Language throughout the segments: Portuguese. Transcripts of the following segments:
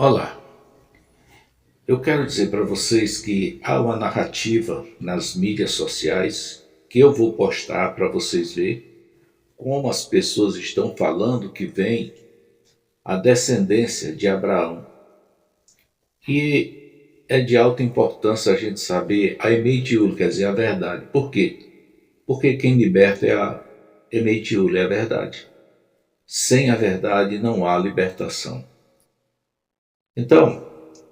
Olá, eu quero dizer para vocês que há uma narrativa nas mídias sociais que eu vou postar para vocês verem como as pessoas estão falando que vem a descendência de Abraão. E é de alta importância a gente saber a Emeitiúl, quer dizer, a verdade. Por quê? Porque quem liberta é a Emeitiúl, é a verdade. Sem a verdade não há libertação. Então,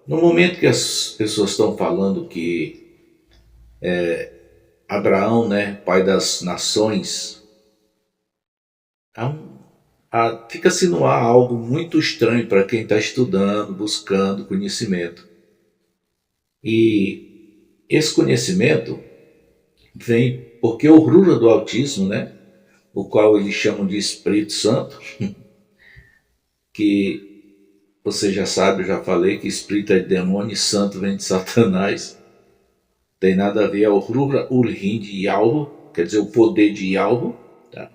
no momento que as pessoas estão falando que Abraão, né, pai das nações, fica-se no ar algo muito estranho para quem está estudando, buscando conhecimento. E esse conhecimento vem porque o Rura do autismo, né, o qual eles chamam de Espírito Santo, que você já sabe, eu já falei que espírito é de demônio e santo vem de Satanás. Tem nada a ver, é o Rura Urhin de Yalvo, quer dizer, o poder de Yalvo. Tá?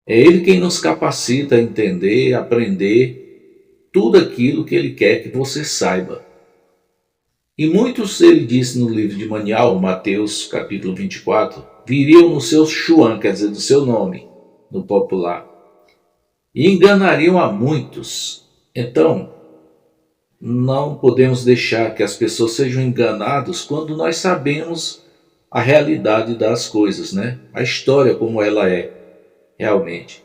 É ele quem nos capacita a entender, aprender tudo aquilo que ele quer que você saiba. E muitos, ele disse no livro de Manial, Mateus capítulo 24, viriam no seu Xuan, quer dizer, do seu nome, no popular, e enganariam a muitos. Então, não podemos deixar que as pessoas sejam enganadas quando nós sabemos a realidade das coisas, né? A história como ela é realmente.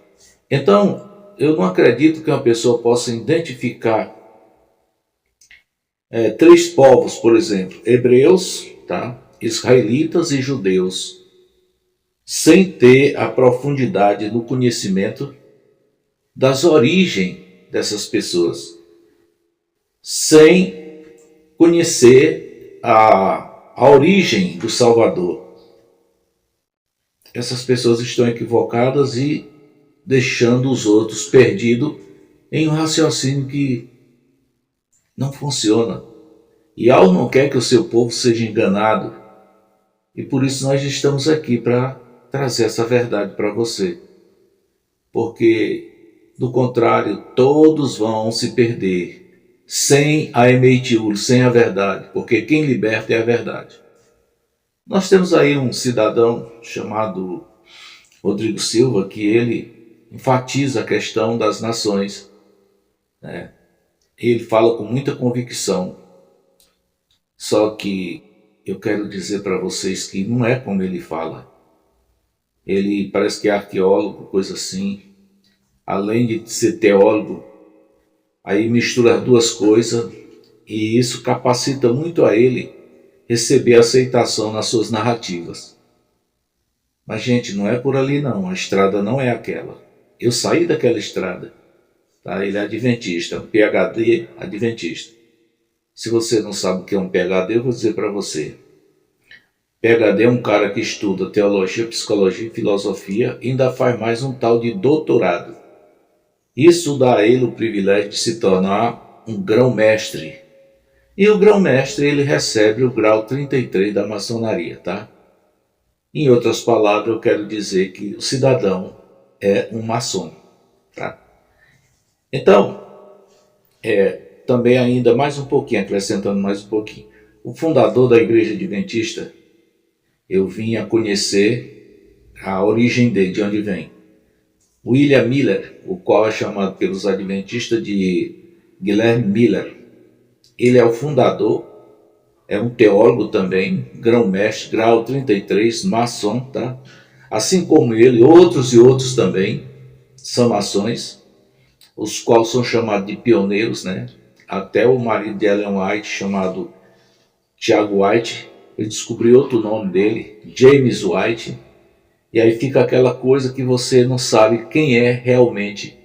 Então, eu não acredito que uma pessoa possa identificar três povos, por exemplo, hebreus, tá? Israelitas e judeus, sem ter a profundidade no conhecimento das origens dessas pessoas, sem conhecer a origem do Salvador. Essas pessoas estão equivocadas e deixando os outros perdidos em um raciocínio que não funciona. E Algo não quer que o seu povo seja enganado. E por isso nós estamos aqui para trazer essa verdade para você. Porque, do contrário, todos vão se perder sem a Emeitiúl, sem a verdade. Porque quem liberta é a verdade. Nós temos aí um cidadão chamado Rodrigo Silva, que ele enfatiza a questão das nações, né? Ele fala com muita convicção. Só que eu quero dizer para vocês que não é como ele fala. Ele parece que é arqueólogo, coisa assim. Além de ser teólogo, aí mistura as duas coisas e isso capacita muito a ele receber aceitação nas suas narrativas. Mas, gente, não é por ali não, a estrada não é aquela. Eu saí daquela estrada. Tá? Ele é adventista, um PhD adventista. Se você não sabe o que é um PhD, eu vou dizer para você. PhD é um cara que estuda teologia, psicologia e filosofia e ainda faz mais um tal de doutorado. Isso dá a ele o privilégio de se tornar um grão-mestre. E o grão-mestre ele recebe o grau 33 da maçonaria, tá? Em outras palavras, eu quero dizer que o cidadão é um maçom, tá? Então, também ainda mais um pouquinho, acrescentando mais um pouquinho. O fundador da Igreja Adventista, eu vim a conhecer a origem dele, de onde vem. William Miller, o qual é chamado pelos adventistas de Guilherme Miller. Ele é o fundador, é um teólogo também, grão-mestre, grau 33, maçom, tá? Assim como ele, outros e outros também são maçons, os quais são chamados de pioneiros, né? Até o marido de Ellen White, chamado Tiago White, ele descobriu outro nome dele, James White, e aí fica aquela coisa que você não sabe quem é realmente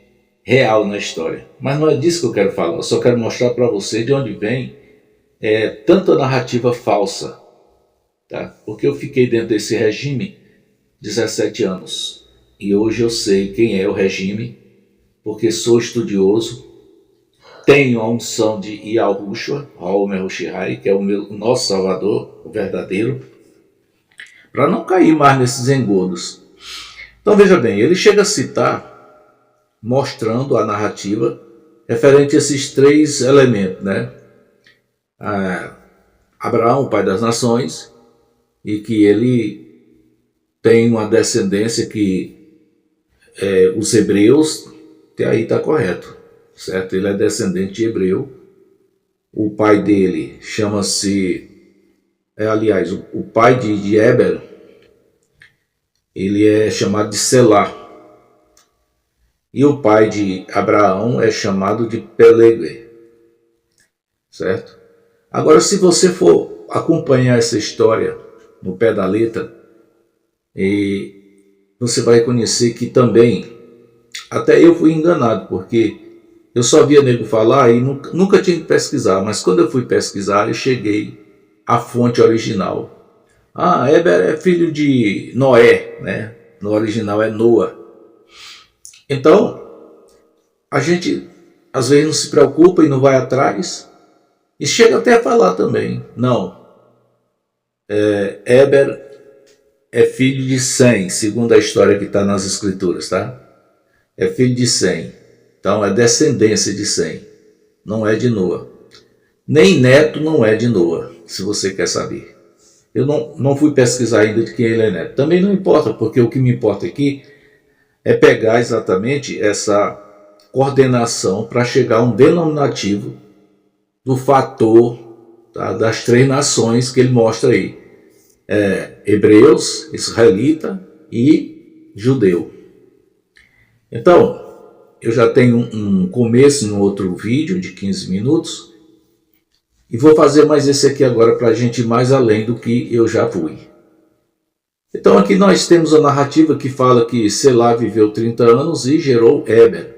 real na história. Mas não é disso que eu quero falar, eu só quero mostrar para você de onde vem tanta narrativa falsa, tá? Porque eu fiquei dentro desse regime 17 anos, e hoje eu sei quem é o regime, porque sou estudioso, tenho a unção de Yahushua, Haomer Hoshihai, que é o nosso Salvador, o verdadeiro, para não cair mais nesses engodos. Então veja bem, ele chega a citar, mostrando a narrativa referente a esses três elementos, né? Abraão, pai das nações, e que ele tem uma descendência que os hebreus, até aí está correto, certo? Ele é descendente de hebreu. O pai dele chama-se, aliás, o pai de Éber, ele é chamado de Selá. E o pai de Abraão é chamado de Peleg, certo? Agora, se você for acompanhar essa história no pé da letra, você vai conhecer que também, até eu fui enganado, porque eu só via nego falar e nunca tinha que pesquisar, mas quando eu fui pesquisar, eu cheguei à fonte original. Éber é filho de Noé, né? No original é Noa. Então, a gente às vezes não se preocupa e não vai atrás, e chega até a falar também. Não, Éber é filho de Sem, segundo a história que está nas escrituras, tá? É filho de Sem, então é descendência de Sem, não é de Noa. Nem neto não é de Noa, se você quer saber. Eu não fui pesquisar ainda de quem ele é neto. Também não importa, porque o que me importa aqui é pegar exatamente essa coordenação para chegar a um denominativo do fator, tá, das três nações que ele mostra aí. Hebreus, israelita e judeu. Então, eu já tenho um começo em outro vídeo de 15 minutos e vou fazer mais esse aqui agora para a gente ir mais além do que eu já fui. Então aqui nós temos a narrativa que fala que Selá viveu 30 anos e gerou Éber.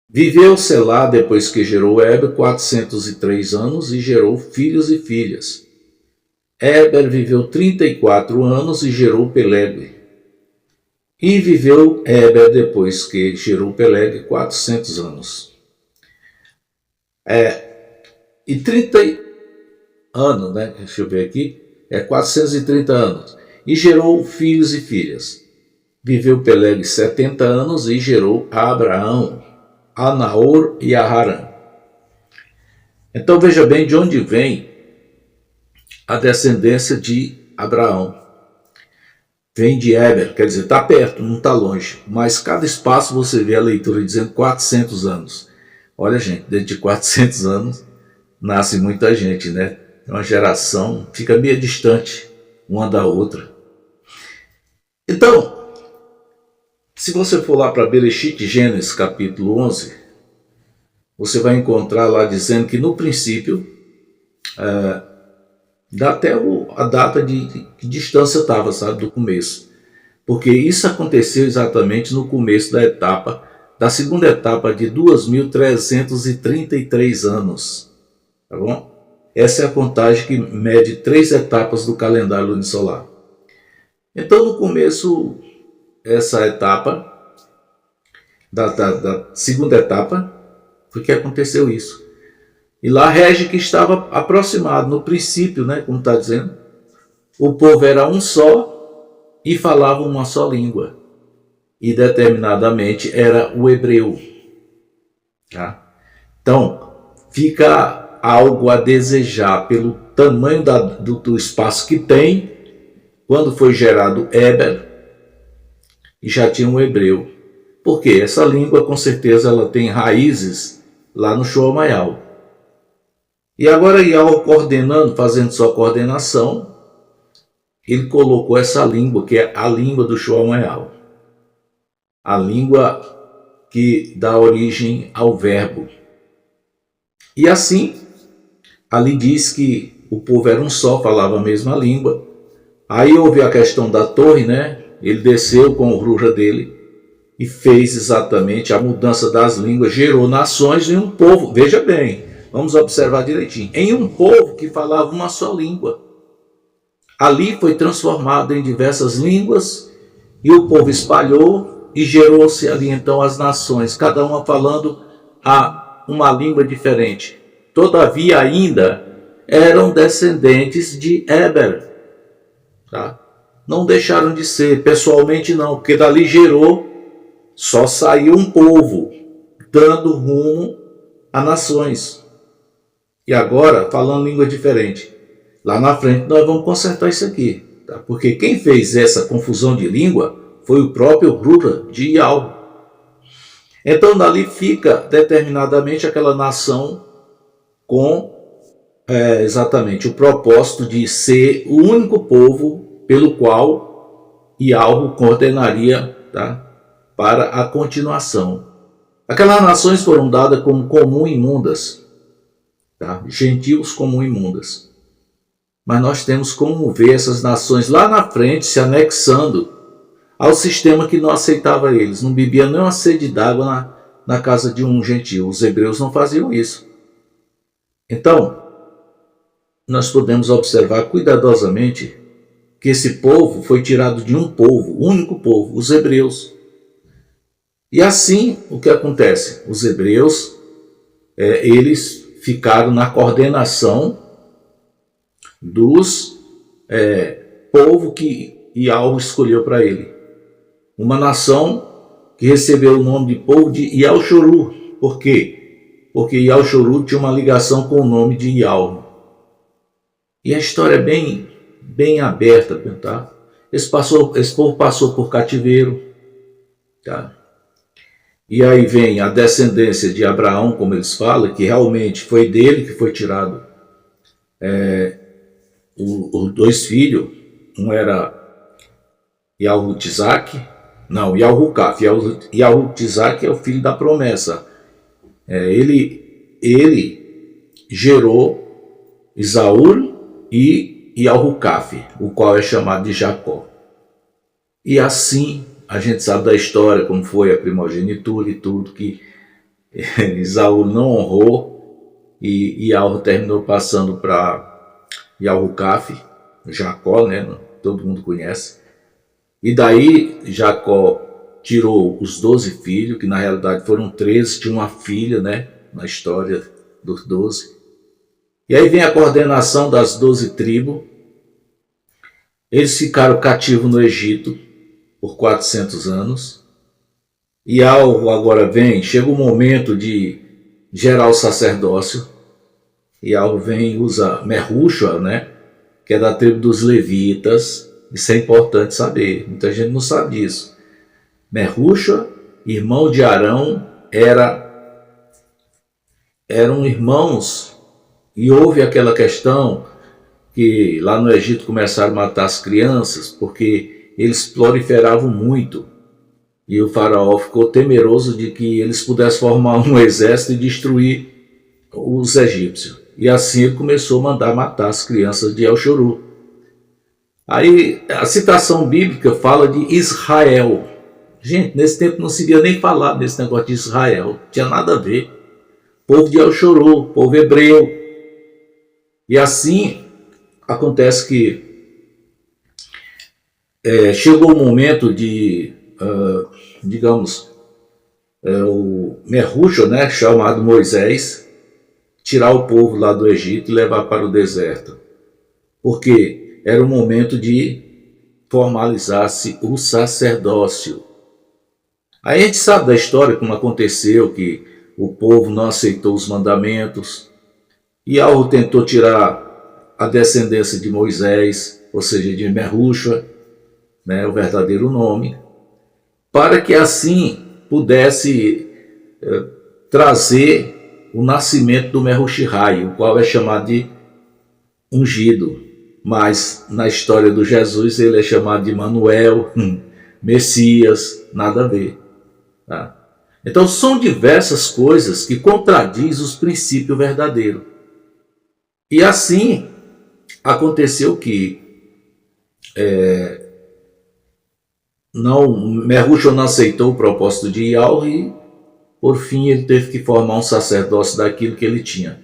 Viveu Selá, depois que gerou Éber, 403 anos e gerou filhos e filhas. Éber viveu 34 anos e gerou Peleg. E viveu Éber, depois que gerou Peleg, 400 anos. E 30 anos, né? Deixa eu ver aqui. 430 anos, e gerou filhos e filhas. Viveu Peleg 70 anos e gerou a Abraão, a Naor e a Harã. Então veja bem de onde vem a descendência de Abraão. Vem de Éber, quer dizer, está perto, não está longe, mas cada espaço você vê a leitura dizendo 400 anos. Olha gente, dentro de 400 anos nasce muita gente, né? Uma geração fica meio distante uma da outra. Então, se você for lá para Bereshit, Gênesis capítulo 11, você vai encontrar lá dizendo que no princípio, dá até a data de que distância estava, sabe, do começo. Porque isso aconteceu exatamente no começo da segunda etapa de 2.333 anos. Tá bom? Essa é a contagem que mede 3 etapas do calendário lunisolar. Então, no começo, essa etapa, da segunda etapa, foi que aconteceu isso. E lá rege que estava aproximado, no princípio, né, como está dizendo, o povo era um só e falava uma só língua. E determinadamente era o hebreu. Tá? Então, fica algo a desejar pelo tamanho do espaço que tem, quando foi gerado Éber, e já tinha um hebreu. Porque essa língua, com certeza, ela tem raízes lá no Shomayal. E agora, Yahweh coordenando, fazendo sua coordenação, ele colocou essa língua, que é a língua do Shomayal. A língua que dá origem ao verbo. E assim, ali diz que o povo era um só, falava a mesma língua. Aí houve a questão da torre, né? Ele desceu com o ruja dele e fez exatamente a mudança das línguas, gerou nações em um povo. Veja bem, vamos observar direitinho. Em um povo que falava uma só língua. Ali foi transformado em diversas línguas e o povo espalhou e gerou-se ali então as nações, cada uma falando uma língua diferente. Todavia ainda eram descendentes de Éber. Tá? Não deixaram de ser, pessoalmente não, porque dali gerou, só saiu um povo dando rumo a nações. E agora, falando língua diferente, lá na frente nós vamos consertar isso aqui, tá? Porque quem fez essa confusão de língua foi o próprio Rura de Ial. Então dali fica determinadamente aquela nação com exatamente o propósito de ser o único povo pelo qual Ial coordenaria, tá, para a continuação. Aquelas nações foram dadas como comum imundas, tá? Gentios comum imundas. Mas nós temos como ver essas nações lá na frente se anexando ao sistema que não aceitava eles. Não bebia nem uma sede d'água na casa de um gentio. Os hebreus não faziam isso. Então, nós podemos observar cuidadosamente que esse povo foi tirado de um povo, único povo, os hebreus. E assim, o que acontece? Os hebreus, eles ficaram na coordenação dos povo que Ial escolheu para ele. Uma nação que recebeu o nome de povo de Ial-Choru. Por quê? Porque Ial-Choru tinha uma ligação com o nome de Ial. E a história é bem aberta, tá? Esse povo passou por cativeiro, tá? E aí vem a descendência de Abraão, como eles falam, que realmente foi dele que foi tirado os dois filhos. Um era Yahutizac, não, Yahucaf. Yahutizac é o filho da promessa. Ele gerou Isaú e Yahucaf, o qual é chamado de Jacó. E assim a gente sabe da história, como foi a primogenitura e tudo, que Isaú não honrou e Yahu terminou passando para Yahucaf, Jacó, né? Todo mundo conhece. E daí Jacó tirou os 12 filhos, que na realidade foram 13, tinha uma filha, né, na história dos 12. E aí vem a coordenação das 12 tribos. Eles ficaram cativos no Egito por 400 anos. E agora chega o momento de gerar o sacerdócio. E vem e usa Merrushua, né, que é da tribo dos levitas. Isso é importante saber, muita gente não sabe disso. Merrushua, irmão de Arão, eram irmãos, e houve aquela questão que lá no Egito começaram a matar as crianças, porque eles proliferavam muito, e o faraó ficou temeroso de que eles pudessem formar um exército e destruir os egípcios. E assim ele começou a mandar matar as crianças de El-Choru. Aí a citação bíblica fala de Israel. Gente, nesse tempo não se via nem falar desse negócio de Israel. Não tinha nada a ver. Povo de El-Choru, povo hebreu. E assim acontece que chegou o momento de, o Merrushua, né, chamado Moisés, tirar o povo lá do Egito e levar para o deserto. Porque era o momento de formalizar-se o sacerdócio. Aí a gente sabe da história como aconteceu, que o povo não aceitou os mandamentos. E Yahweh tentou tirar a descendência de Moisés, ou seja, de Merrushua, né, o verdadeiro nome, para que assim pudesse trazer o nascimento do Merrushihai, o qual é chamado de ungido. Mas na história do Jesus ele é chamado de Manuel, Messias, nada a ver. Tá? Então são diversas coisas que contradizem os princípios verdadeiros. E assim aconteceu que Merrushua não aceitou o propósito de Ial e por fim ele teve que formar um sacerdócio daquilo que ele tinha.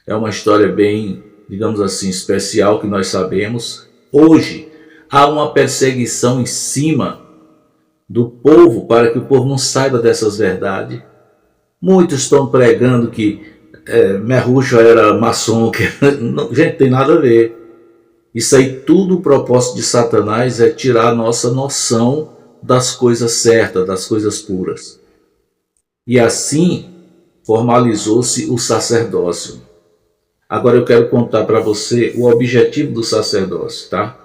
É uma história bem, digamos assim, especial que nós sabemos. Hoje há uma perseguição em cima do povo para que o povo não saiba dessas verdades. Muitos estão pregando que Merrushua era maçom, que gente, tem nada a ver. Isso aí tudo, o propósito de Satanás é tirar a nossa noção das coisas certas, das coisas puras. E assim formalizou-se o sacerdócio. Agora eu quero contar para você o objetivo do sacerdócio, tá?